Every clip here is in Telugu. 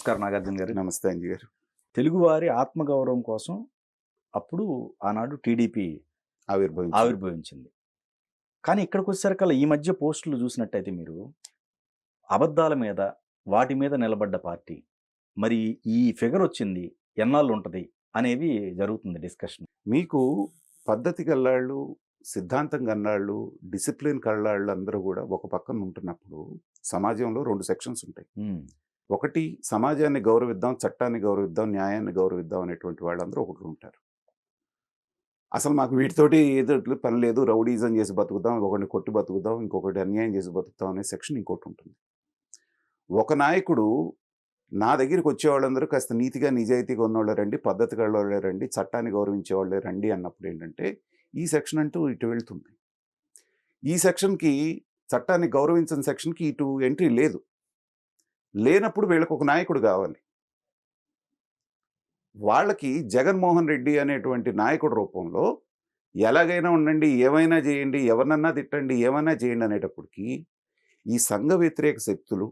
నమస్కారం నాగార్జున గారు. నమస్తే అంజీ గారు. తెలుగువారి ఆత్మగౌరవం కోసం అప్పుడు ఆనాడు టీడీపీ ఆవిర్భవించింది. ఆవిర్భవించింది. కానీ ఇక్కడికొచ్చేసరికల్లా ఈ మధ్య పోస్టులు చూసినట్టయితే మీరు అబద్ధాల మీద, వాటి మీద నిలబడ్డ పార్టీ. మరి ఈ ఫిగర్ వచ్చింది ఎన్నాళ్ళుంటది అనేవి జరుగుతుంది డిస్కషన్. మీకు పద్ధతి గల్లాళ్ళు, సిద్ధాంతం గల్లాళ్ళు, డిసిప్లిన్ కల్లాళ్ళు అందరూ కూడా ఒక పక్కన ఉంటున్నప్పుడు సమాజంలో 2 సెక్షన్స్ ఉంటాయి. ఒకటి సమాజాన్ని గౌరవిద్దాం, చట్టాన్ని గౌరవిద్దాం, న్యాయాన్ని గౌరవిద్దాం అనేటువంటి వాళ్ళందరూ ఒకటి ఉంటారు. అసలు మాకు వీటితోటి ఏదో పని లేదు, రౌడీజం చేసి బతుకుదాం, ఒకరిని కొట్టి బతుకుదాం, ఇంకొకటి అన్యాయం చేసి బతుకుతాం అనే సెక్షన్ ఇంకోటి ఉంటుంది. ఒక నాయకుడు నా దగ్గరికి వచ్చేవాళ్ళందరూ కాస్త నీతిగా నిజాయితీగా ఉన్నవాళ్ళే రండి, పద్ధతి వాళ్ళే రండి, చట్టాన్ని గౌరవించే వాళ్ళే రండి అన్నప్పుడు ఏంటంటే ఈ సెక్షన్ అంటూ ఇటు వెళ్తుంది. ఈ సెక్షన్కి, చట్టాన్ని గౌరవించిన సెక్షన్కి ఇటు ఎంట్రీ లేదు. లేనప్పుడు వీళ్ళకి ఒక నాయకుడు కావాలి. వాళ్ళకి జగన్మోహన్ రెడ్డి అనేటువంటి నాయకుడి రూపంలో ఎలాగైనా ఉండండి, ఏమైనా చేయండి, ఎవరినన్నా తిట్టండి, ఏమైనా చేయండి అనేటప్పటికీ ఈ సంఘ వ్యతిరేక శక్తులు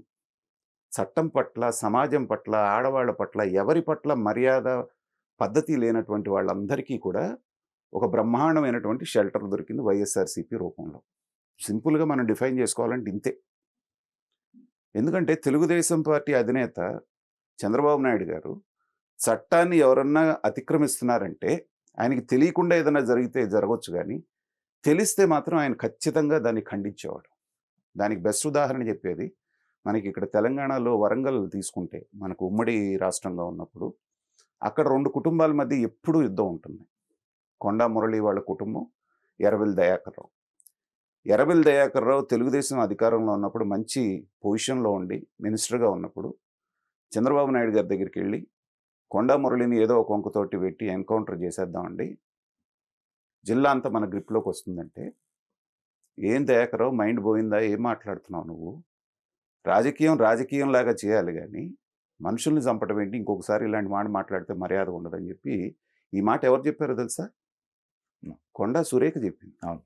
చట్టం పట్ల, సమాజం పట్ల, ఆడవాళ్ల పట్ల, ఎవరి పట్ల మర్యాద పద్ధతి లేనటువంటి వాళ్ళందరికీ కూడా ఒక బ్రహ్మాండమైనటువంటి షెల్టర్ దొరికింది వైఎస్ఆర్సీపీ రూపంలో. సింపుల్గా మనం డిఫైన్ చేసుకోవాలంటే ఇంతే. ఎందుకంటే తెలుగుదేశం పార్టీ అధినేత చంద్రబాబు నాయుడు గారు చట్టాన్ని ఎవరన్నా అతిక్రమిస్తున్నారంటే ఆయనకి తెలియకుండా ఏదైనా జరిగితే జరగవచ్చు, కానీ తెలిస్తే మాత్రం ఆయన ఖచ్చితంగా దాన్ని ఖండించేవాడు. దానికి బెస్ట్ ఉదాహరణ చెప్పేది మనకి ఇక్కడ తెలంగాణలో వరంగల్ తీసుకుంటే, మనకు ఉమ్మడి రాష్ట్రంగా ఉన్నప్పుడు అక్కడ 2 కుటుంబాల మధ్య ఎప్పుడూ యుద్ధం ఉంటుంది. కొండా మురళి వాళ్ళ కుటుంబం, ఎర్రబెల్లి దయాకర్ రావు. ఎర్రబెల్లి దయాకర్ రావు తెలుగుదేశం అధికారంలో ఉన్నప్పుడు మంచి పొజిషన్లో ఉండి మినిస్టర్గా ఉన్నప్పుడు చంద్రబాబు నాయుడు గారి దగ్గరికి వెళ్ళి కొండా మురళిని ఏదో ఒక వంకతోటి పెట్టి ఎన్కౌంటర్ చేసేద్దామండి, జిల్లా అంతా మన గ్రిప్లోకి వస్తుందంటే, ఏం దయాకర్ రావు మైండ్ పోయిందా, ఏం మాట్లాడుతున్నావు నువ్వు, రాజకీయం లాగా చేయాలి కానీ మనుషుల్ని చంపడం ఏంటి, ఇంకొకసారి ఇలాంటి మాట మాట్లాడితే మర్యాద ఉండదని చెప్పి, ఈ మాట ఎవరు చెప్పారో తెలుసా? కొండా సురేఖ చెప్పింది. అవును,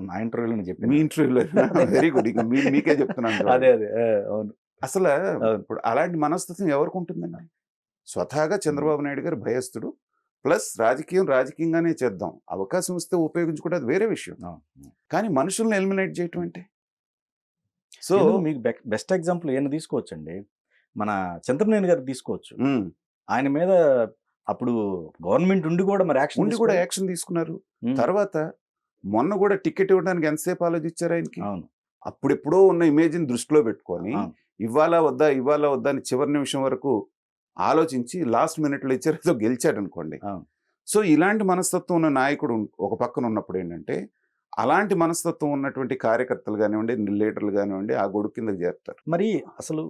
నా ఇంటర్వ్యూలో చెప్పింది. మీ ఇంటర్వ్యూలో వెరీ గుడ్. ఇంకా మీకే చెప్తున్నాను. అదే అవును. అసలు ఇప్పుడు అలాంటి మనస్తత్వం ఎవరికి ఉంటుందండి? స్వతహాగా చంద్రబాబు నాయుడు గారు భయస్థుడు, ప్లస్ రాజకీయంగానే చేద్దాం, అవకాశం వస్తే ఉపయోగించుకుంటే అది వేరే విషయం. కానీ మనుషుల్ని ఎలిమినేట్ చేయటం అంటే, సో మీకు బెస్ట్ ఎగ్జాంపుల్ ఏమైనా తీసుకోవచ్చండి, మన చంద్రబాబు గారు తీసుకోవచ్చు. ఆయన మీద అప్పుడు గవర్నమెంట్ ఉండి కూడా మరి యాక్షన్ తీసుకున్నారు. తర్వాత మొన్న కూడా టికెట్ ఇవ్వడానికి ఎంతసేపు ఆలోచించారు ఆయనకి? అవును. అప్పుడెప్పుడో ఉన్న ఇమేజ్ని దృష్టిలో పెట్టుకొని ఇవ్వాలా వద్దా అని చివరి నిమిషం వరకు ఆలోచించి లాస్ట్ మినిట్లో ఇచ్చారు, ఏదో గెలిచాడు అనుకోండి. సో ఇలాంటి మనస్తత్వం ఉన్న నాయకుడు ఒక పక్కన ఉన్నప్పుడు ఏంటంటే, అలాంటి మనస్తత్వం ఉన్నటువంటి కార్యకర్తలు కానివ్వండి, లీడర్లు కానివ్వండి ఆ గొడుగు కిందకి చేరుతారు. మరి అసలు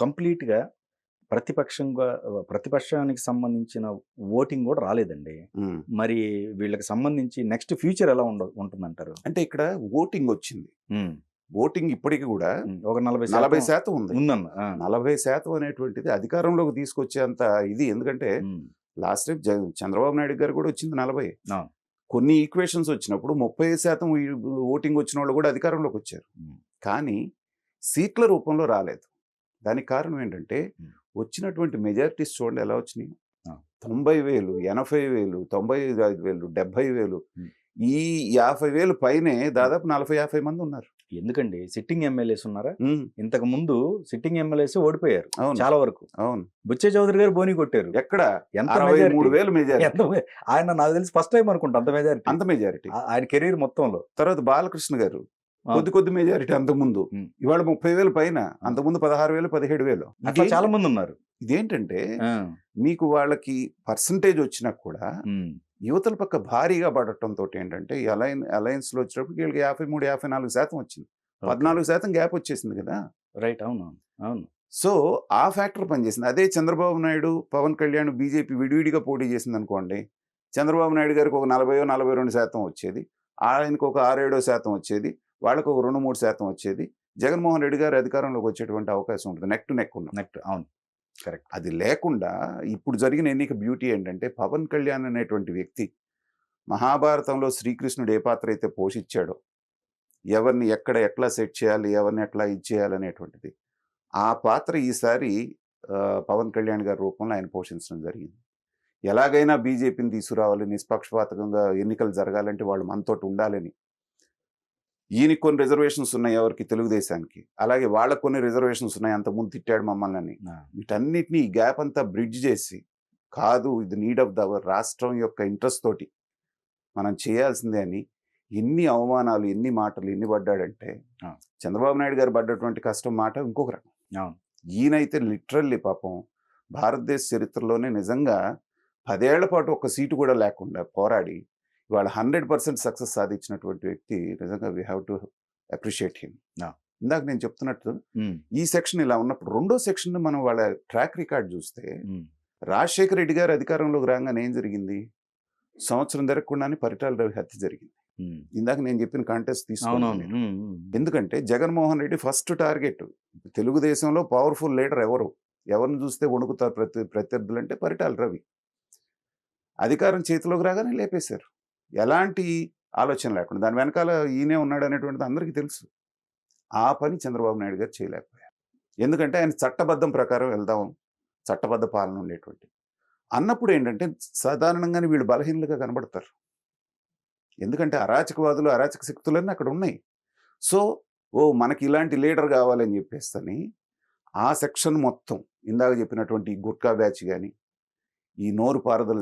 కంప్లీట్గా ప్రతిపక్షానికి సంబంధించిన ఓటింగ్ కూడా రాలేదండి. మరి వీళ్ళకి సంబంధించి నెక్స్ట్ ఫ్యూచర్ ఎలా ఉంటుందంటారు? అంటే ఇక్కడ ఓటింగ్ వచ్చింది. ఓటింగ్ ఇప్పటికి కూడా ఒక 40% ఉంది. 40% అనేటువంటిది అధికారంలోకి తీసుకొచ్చేంత ఇది. ఎందుకంటే లాస్ట్ టైం చంద్రబాబు నాయుడు గారు కూడా వచ్చింది 40. కొన్ని ఈక్వేషన్స్ వచ్చినప్పుడు 30% ఓటింగ్ వచ్చిన వాళ్ళు కూడా అధికారంలోకి వచ్చారు. కానీ సీట్ల రూపంలో రాలేదు. దానికి కారణం ఏంటంటే, వచ్చినటువంటి మెజారిటీస్ చూడండి ఎలా వచ్చినాయి. 90,000, 80,000, 95,000, 70,000, ఈ 50,000 పైనే దాదాపు 40-50 మంది ఉన్నారు. ఎందుకండి సిట్టింగ్ ఎమ్మెల్యేస్ ఉన్నారా? ఇంతకు ముందు సిట్టింగ్ ఎమ్మెల్యేస్ ఓడిపోయారు చాలా వరకు. అవును, బుచ్చే చౌదరి గారు బోని కొట్టారు. ఎక్కడ 63,000 మెజారిటీ. ఆయన నాకు తెలిసి ఫస్ట్ టైం అనుకుంటా అంత మెజారిటీ ఆయన కెరీర్ మొత్తంలో. తర్వాత బాలకృష్ణ గారు కొద్ది మెజారిటీ అంతకుముందు, ఇవాళ 30,000 పైన, అంతకుముందు 16,000, 17,000 అట్లా చాలా మంది ఉన్నారు. ఇదేంటంటే మీకు వాళ్ళకి పర్సంటేజ్ వచ్చినా కూడా యువతల పక్క భారీగా పడటంతో ఏంటంటే, ఈ అలయన్స్లో వచ్చినప్పుడు వీళ్ళకి 53-54% వచ్చింది. 14% గ్యాప్ వచ్చేసింది కదా. రైట్. అవును అవును. సో ఆ ఫ్యాక్టర్ పనిచేసింది. అదే చంద్రబాబు నాయుడు, పవన్ కళ్యాణ్, బీజేపీ విడివిడిగా పోటీ చేసింది అనుకోండి, చంద్రబాబు నాయుడు గారికి ఒక 40-42% వచ్చేది, ఆయనకు ఒక 6-7% వచ్చేది, వాళ్ళకు ఒక 2-3% వచ్చేది. జగన్మోహన్ రెడ్డి గారు అధికారంలోకి వచ్చేటువంటి అవకాశం ఉంటుంది, నెక్ టు నెక్ ఉన్న. అవును, కరెక్ట్. అది లేకుండా ఇప్పుడు జరిగిన ఎన్నిక బ్యూటీ ఏంటంటే, పవన్ కళ్యాణ్ అనేటువంటి వ్యక్తి మహాభారతంలో శ్రీకృష్ణుడు ఏ పాత్ర అయితే పోషించాడో, ఎవరిని ఎక్కడ ఎట్లా సెట్ చేయాలి, ఎవరిని ఎట్లా ఇచ్చేయాలి అనేటువంటిది, ఆ పాత్ర ఈసారి పవన్ కళ్యాణ్ గారి రూపంలో ఆయన పోషించడం జరిగింది. ఎలాగైనా బీజేపీని తీసుకురావాలి, నిష్పక్షపాతంగా ఎన్నికలు జరగాలంటే వాళ్ళు మనతోటి ఉండాలని. ఈయనకి కొన్ని రిజర్వేషన్స్ ఉన్నాయి ఎవరికి, తెలుగుదేశానికి. అలాగే వాళ్ళకి కొన్ని రిజర్వేషన్స్ ఉన్నాయి, అంతకుముందు తిట్టాడు మమ్మల్ని. వీటన్నిటిని ఈ గ్యాప్ అంతా బ్రిడ్జ్ చేసి, కాదు ఇది నీడ్ ఆఫ్ ద అవర్, రాష్ట్రం యొక్క ఇంట్రెస్ట్ తోటి మనం చేయాల్సిందే అని ఎన్ని అవమానాలు, ఎన్ని మాటలు, ఎన్ని పడ్డాడంటే చంద్రబాబు నాయుడు గారు పడ్డటువంటి కష్టం మాట ఇంకొక రకం. ఈయనైతే లిటరల్లీ పాపం భారతదేశ చరిత్రలోనే నిజంగా 10 ఏళ్ల పాటు ఒక సీటు కూడా లేకుండా పోరాడి ఇవాళ 100% సక్సెస్ సాధించినటువంటి వ్యక్తి. నిజంగా we have to appreciate him. ఇందాక నేను చెప్తున్నట్టు ఈ సెక్షన్ ఇలా ఉన్నప్పుడు రెండో సెక్షన్ మనం వాళ్ళ ట్రాక్ రికార్డ్ చూస్తే, రాజశేఖర రెడ్డి గారు అధికారంలోకి రాగానే ఏం జరిగింది, సంవత్సరం జరగకుండానే పరిటాల రవి హత్య జరిగింది. ఇందాక నేను చెప్పిన కాంటెస్ట్ తీసుకున్నాను. ఎందుకంటే జగన్మోహన్ రెడ్డి ఫస్ట్ టార్గెట్, తెలుగుదేశంలో పవర్ఫుల్ లీడర్ ఎవరిని చూస్తే వణుకుతారు ప్రత్యర్థులు అంటే పరిటాల రవి. అధికారం చేతిలోకి రాగానే లేపేశారు, ఎలాంటి ఆలోచన లేకుండా. దాని వెనకాల ఈయనే ఉన్నాడు అనేటువంటిది అందరికీ తెలుసు. ఆ పని చంద్రబాబు నాయుడు గారు చేయలేకపోయారు. ఎందుకంటే ఆయన చట్టబద్ధం ప్రకారం వెళ్దాం, చట్టబద్ధ పాలన ఉండేటువంటి అన్నప్పుడు ఏంటంటే సాధారణంగానే వీళ్ళు బలహీనలుగా కనబడతారు. ఎందుకంటే అరాచకవాదులు, అరాచక శక్తులన్నీ అక్కడ ఉన్నాయి. సో మనకి ఇలాంటి లీడర్ కావాలని చెప్పేస్తని ఆ సెక్షన్ మొత్తం ఇందాక చెప్పినటువంటి గుట్కా బ్యాచ్ కానీ, ఈ నోరు పారదల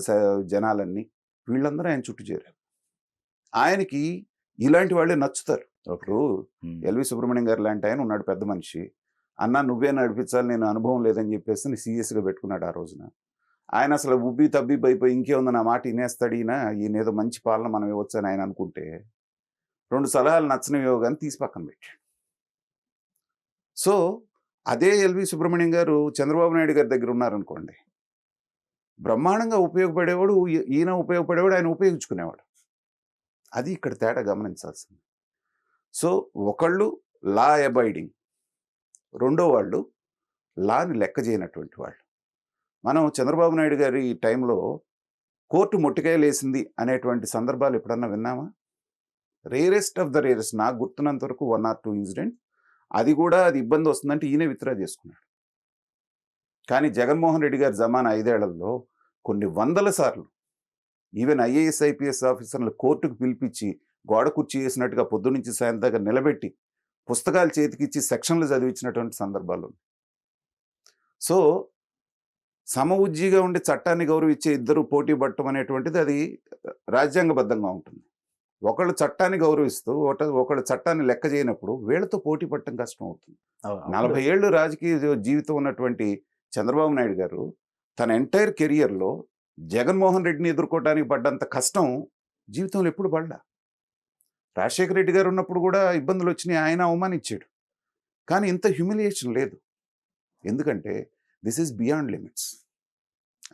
జనాలన్నీ వీళ్ళందరూ ఆయన చుట్టూ చేరారు. ఆయనకి ఇలాంటి వాళ్ళే నచ్చుతారు. ఇప్పుడు ఎల్వి సుబ్రహ్మణ్యం గారు లాంటి ఆయన ఉన్నాడు, పెద్ద మనిషి. అన్నా నువ్వే నడిపించాలి, నేను అనుభవం లేదని చెప్పేసి సీరియస్గా పెట్టుకున్నాడు ఆ రోజున. ఆయన అసలు ఉబ్బి తబ్బిబ్బి అయిపోయి ఇంకేముంది నా మాట వినేస్తాడు ఈయన ఏదో మంచి పాలన మనం ఇవ్వచ్చు అని ఆయన అనుకుంటే 2 సలహాలు నచ్చనివేవో కానీ తీసి పక్కన పెట్టాడు. సో అదే ఎల్వి సుబ్రహ్మణ్యం గారు చంద్రబాబు నాయుడు గారి దగ్గర ఉన్నారనుకోండి, బ్రహ్మాండంగా ఉపయోగపడేవాడు, ఈయన ఉపయోగపడేవాడు, ఆయన ఉపయోగించుకునేవాడు. అది ఇక్కడ తేడా గమనించాల్సింది. సో ఒకళ్ళు లా అబైడింగ్, రెండో వాళ్ళు లాని లెక్క చేయనటువంటి వాళ్ళు. మనం చంద్రబాబు నాయుడు గారి టైంలో కోర్టు మొట్టికాయలు వేసింది అనేటువంటి సందర్భాలు ఎప్పుడన్నా విన్నామా? Rarest of the rarest. నాకు గుర్తున్నంత వరకు 1 or 2 ఇన్సిడెంట్. అది కూడా అది ఇబ్బంది వస్తుందంటే ఈయనే విత్డ్రా చేసుకున్నాడు. కానీ జగన్మోహన్ రెడ్డి గారి జమానా 5 ఏళ్లలో కొన్ని వందల సార్లు ఈవెన్ ఐఏఎస్ ఐపీఎస్ ఆఫీసర్లు కోర్టుకు పిలిపించి గోడ కుర్చీ వేసినట్టుగా పొద్దు నుంచి సాయంత్రం దాకా నిలబెట్టి పుస్తకాలు చేతికిచ్చి సెక్షన్లు చదివించినటువంటి సందర్భాలు. సో సమఉజ్జీగా ఉండి చట్టాన్ని గౌరవించే ఇద్దరు పోటీ పడటం అనేటువంటిది అది రాజ్యాంగబద్ధంగా ఉంటుంది. ఒకళ్ళు చట్టాన్ని గౌరవిస్తూ ఒకళ్ళు చట్టాన్ని లెక్క చేయనప్పుడు వీళ్ళతో పోటీ పడటం కష్టం అవుతుంది. 40 ఏళ్ళు రాజకీయ జీవితం ఉన్నటువంటి చంద్రబాబు నాయుడు గారు తన ఎంటైర్ కెరియర్లో జగన్మోహన్ రెడ్డిని ఎదుర్కోవడానికి పడ్డంత కష్టం జీవితంలో ఎప్పుడు పడ్డా. రాజశేఖర రెడ్డి గారు ఉన్నప్పుడు కూడా ఇబ్బందులు వచ్చినాయి, ఆయన అవమానించాడు. కానీ ఇంత హ్యూమిలియేషన్ లేదు. ఎందుకంటే దిస్ ఈజ్ బియాండ్ లిమిట్స్.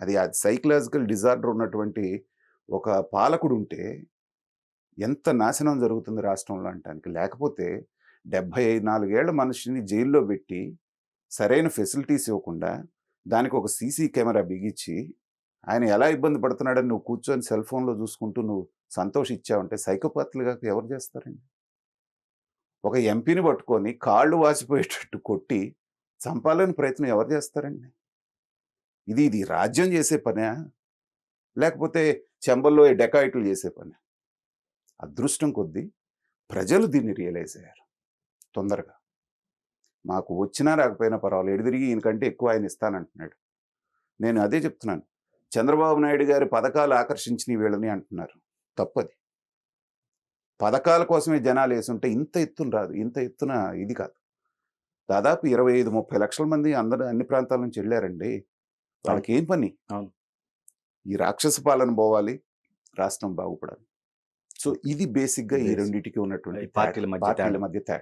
అది సైకలాజికల్ డిజార్డర్ ఉన్నటువంటి ఒక పాలకుడు ఉంటే ఎంత నాశనం జరుగుతుంది రాష్ట్రంలో అంటానికి. లేకపోతే 74 ఏళ్ల మనిషిని జైల్లో పెట్టి సరైన ఫెసిలిటీస్ ఇవ్వకుండా దానికి ఒక సీసీ కెమెరా బిగించి ఆయన ఎలా ఇబ్బంది పడుతున్నాడని నువ్వు కూర్చొని సెల్ ఫోన్లో చూసుకుంటూ నువ్వు సంతోషించావంటే సైకోపాత్లుగా ఎవరు చేస్తారండి? ఒక ఎంపీని పట్టుకొని కాళ్ళు వాసిపోయేటట్టు కొట్టి చంపాలని ప్రయత్నం ఎవరు చేస్తారండి? ఇది రాజ్యం చేసే పనా, లేకపోతే చెంబల్లో డెకాయిట్లు చేసే పని? అదృష్టం కొద్దీ ప్రజలు దీన్ని రియలైజ్ అయ్యారు తొందరగా. మాకు వచ్చినా రాకపోయినా పర్వాలేదు, ఎదురిగి ఈయనకంటే ఎక్కువ ఆయన ఇస్తానంటున్నాడు. నేను అదే చెప్తున్నాను, చంద్రబాబు నాయుడు గారి పథకాలు ఆకర్షించిన వీళ్ళని అంటున్నారు, తప్పది. పథకాల కోసమే జనాలు వేసుంటే ఇంత ఎత్తున రాదు, ఇంత ఎత్తున ఇది కాదు. దాదాపు 25-30 లక్షల మంది అందరూ అన్ని ప్రాంతాల నుంచి వెళ్ళారండి. వాళ్ళకి ఏం పని? ఈ రాక్షస పాలన పోవాలి, రాష్ట్రం బాగుపడాలి. సో ఇది బేసిక్గా ఈ రెండింటికి ఉన్నటువంటి పార్టీల మధ్య తేడా.